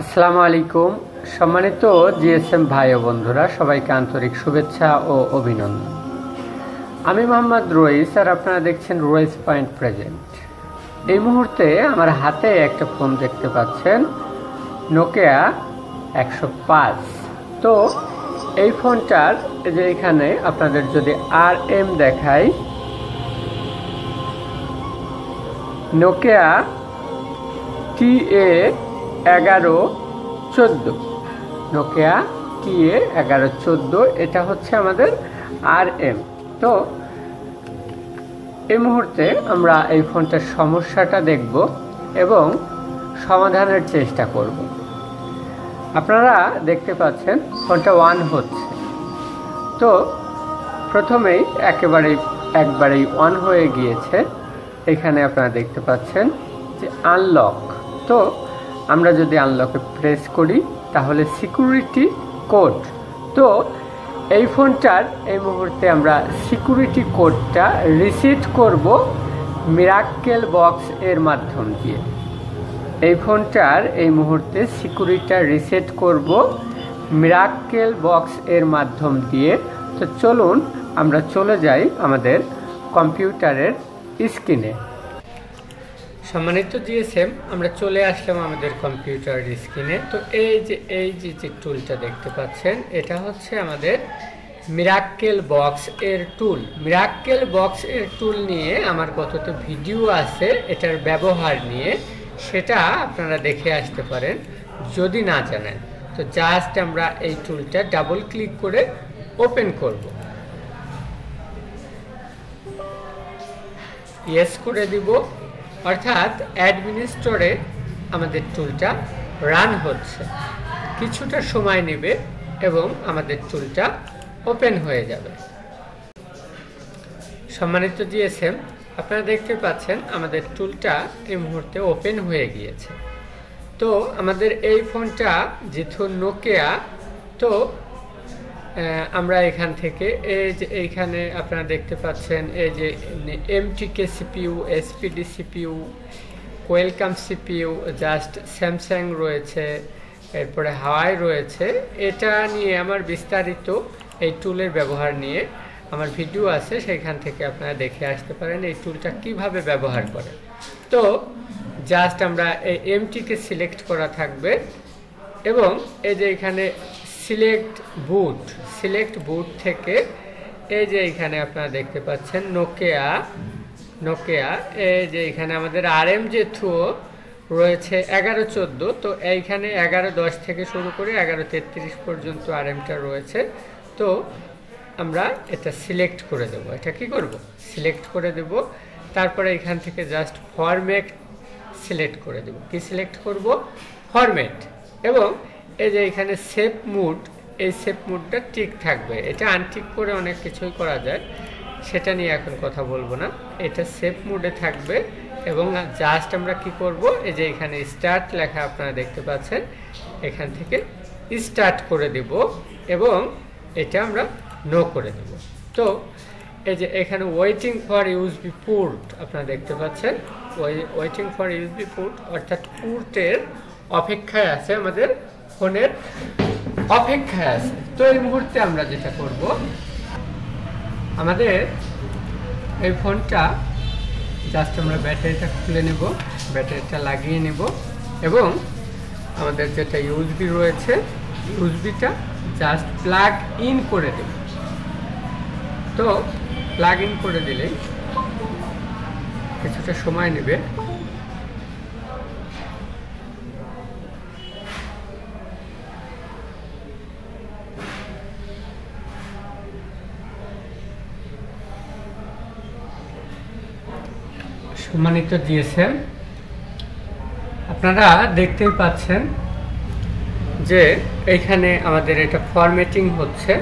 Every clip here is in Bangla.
আসসালামু আলাইকুম সম্মানিত জিএসএম ভাই ও বন্ধুরা সবাইকে আন্তরিক শুভেচ্ছা ও অভিনন্দন। আমি মোহাম্মদ রইস আর আপনারা দেখছেন রইস পয়েন্ট প্রেজেন্ট। এই মুহূর্তে আমার হাতে একটা ফোন দেখতে পাচ্ছেন, নোকিয়া 105। তো এই ফোনটার যে এখানে আপনাদের যদি RM দেখাই, নোকিয়া TA1114, নোকিয়া TA1114, এটা হচ্ছে আমাদের RM। তো এই মুহূর্তে আমরা এই ফোনটার সমস্যাটা দেখব এবং সমাধানের চেষ্টা করব। আপনারা দেখতে পাচ্ছেন ফোনটা অন হচ্ছে। তো প্রথমেই একবারেই অন হয়ে গিয়েছে। এখানে আপনারা দেখতে পাচ্ছেন যে আনলক। তো আমরা যদি আনলকে প্রেস করি তাহলে সিকিউরিটি কোড। তো এই ফোনটার এই মুহূর্তে আমরা সিকিউরিটি কোডটা রিসেট করব মিরাক্কেল বক্স এর মাধ্যম দিয়ে। এই ফোনটার এই মুহূর্তে সিকিউরিটিটা রিসেট করব মিরাক্কেল বক্স এর মাধ্যম দিয়ে। তো চলুন আমরা চলে যাই আমাদের কম্পিউটারের স্ক্রিনে। সম্মানিত জিএসএম, আমরা চলে আসলাম আমাদের কম্পিউটারের স্ক্রিনে। তো এই যে টুলটা দেখতে পাচ্ছেন, এটা হচ্ছে আমাদের মিরাক্কেল বক্স এর টুল। মিরাক্কেল বক্স এর টুল নিয়ে আমার কতটা ভিডিও আছে এটার ব্যবহার নিয়ে, সেটা আপনারা দেখে আসতে পারেন যদি না জানেন। তো জাস্ট আমরা এই টুলটা ডাবল ক্লিক করে ওপেন করব, ইয়েস করে দিব, অর্থাৎ অ্যাডমিনিস্ট্রেটরে আমাদের টুলটা রান হচ্ছে। কিছুটা সময় নেবে এবং আমাদের টুলটা ওপেন হয়ে যাবে। সম্মানিত জিএসএম, আপনারা দেখতে পাচ্ছেন আমাদের টুলটা এই মুহূর্তে ওপেন হয়ে গিয়েছে। তো আমাদের এই ফোনটা যেহেতু নোকিয়া, তো আমরা এখান থেকে এইখানে আপনারা দেখতে পাচ্ছেন এই যে MTK CPU, SPD CPU, welcome CPU, just Samsung রয়েছে, এরপরে হাওয়াই রয়েছে। এটা নিয়ে আমার বিস্তারিত এই টুলের ব্যবহার নিয়ে আমার ভিডিও আছে, সেখান থেকে আপনারা দেখে আসতে পারেন এই টুলটা কিভাবে ব্যবহার করে। তো জাস্ট আমরা এই MTK সিলেক্ট করা থাকবে এবং এই যে এখানে সিলেক্ট বুট থেকে এই যে এখানে আপনারা দেখতে পাচ্ছেন নোকিয়া এই যে এখানে আমাদের RM যেহেতু রয়েছে 1114, তো এইখানে 1110 থেকে শুরু করে 1133 পর্যন্ত RMটা রয়েছে। তো আমরা এটা সিলেক্ট করে দেব। এটা কি করব? সিলেক্ট করে দেব। তারপরে এখান থেকে জাস্ট ফরম্যাট সিলেক্ট করে দেব। কি সিলেক্ট করব? ফরম্যাট। এবং এই যে এখানে সেভ মুড, এই সেভ মুডটা ঠিক থাকবে। এটা আনটিক করে অনেক কিছুই করা যায়, সেটা নিয়ে এখন কথা বলবো না। এটা সেভ মুডে থাকবে এবং জাস্ট আমরা কি করব, এই যে এখানে স্টার্ট লেখা আপনারা দেখতে পাচ্ছেন, এখান থেকে স্টার্ট করে দেব এবং এটা আমরা নো করে দেব। তো এই যে এখানে ওয়েটিং ফর ইউএসবি পোর্ট আপনারা দেখতে পাচ্ছেন, ওয়েটিং ফর ইউএসবি পোর্ট, অর্থাৎ পোর্টের অপেক্ষায় আছে, আমাদের ফোনের অপেক্ষায় আছে। তো এই মুহূর্তে আমরা যেটা করব, আমাদের এই ফোনটা জাস্ট আমরা ব্যাটারিটা খুলে নেব, ব্যাটারিটা লাগিয়ে নেব এবং আমাদের যেটা ইউএসবি রয়েছে, ইউএসবিটা জাস্ট প্লাগ ইন করে দেব। তো প্লাগ ইন করে দিলে কিছুটা সময় নেবে। সম্মানিত জিএসএম, আপনারা দেখতেই পাচ্ছেন যে এইখানে আমাদের এটা ফরম্যাটিং হচ্ছে।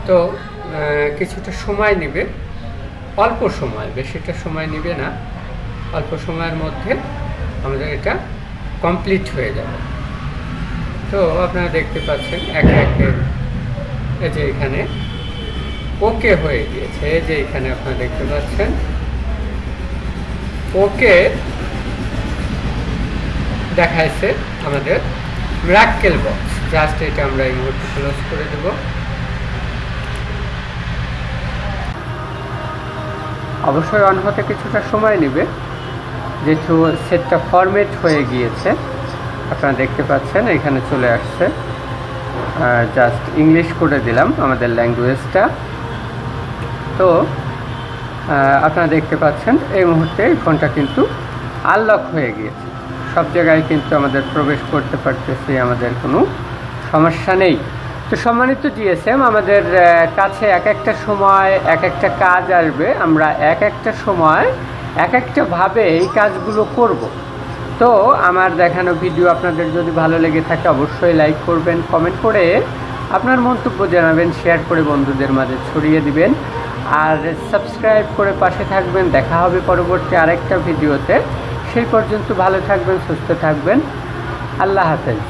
তো কিছুটা সময় নেবে, অল্প সময়, বেশিটা সময় নেবে না, অল্প সময়ের মধ্যে আমাদের এটা কমপ্লিট হয়ে যাবে। তো আপনারা দেখতে পাচ্ছেন একে একে এই যে এখানে ওকে হয়ে গিয়েছে। এই যে এখানে আপনারা দেখতে পাচ্ছেন ওকে দেখাইছে আমাদের মিরাক্কেল বক্স। জাস্ট এটা আমরা এই মুহূর্তে ক্লোজ করে দেব। অবশ্যই অন হতে কিছুটা সময় নেবে, যেহেতু সেটটা ফরম্যাট হয়ে গিয়েছে। আপনারা দেখতে পাচ্ছেন এখানে চলে আসছে, জাস্ট ইংলিশ করে দিলাম আমাদের ল্যাঙ্গুয়েজটা। তো আপনারা দেখতে পাচ্ছেন এই মুহূর্তে এই ফোনটা কিন্তু আনলক হয়ে গিয়েছে, সব জায়গায় কিন্তু আমাদের প্রবেশ করতে পারতেছি, আমাদের কোনো সমস্যা নেই। তো সম্মানিত জিএসএম, আমাদের কাছে এক একটা সময় এক একটা কাজ আসবে, আমরা এক একটা সময় এক একটাভাবে এই কাজগুলো করব। তো আমার দেখানো ভিডিও আপনাদের যদি ভালো লেগে থাকে অবশ্যই লাইক করবেন, কমেন্ট করে আপনার মন্তব্য জানাবেন, শেয়ার করে বন্ধুদের মাঝে ছড়িয়ে দিবেন, আর সাবস্ক্রাইব করে পাশে থাকবেন। দেখা হবে পরবর্তী আরেকটা ভিডিওতে। সেই পর্যন্ত ভালো থাকবেন, সুস্থ থাকবেন। আল্লাহ হাফেজ।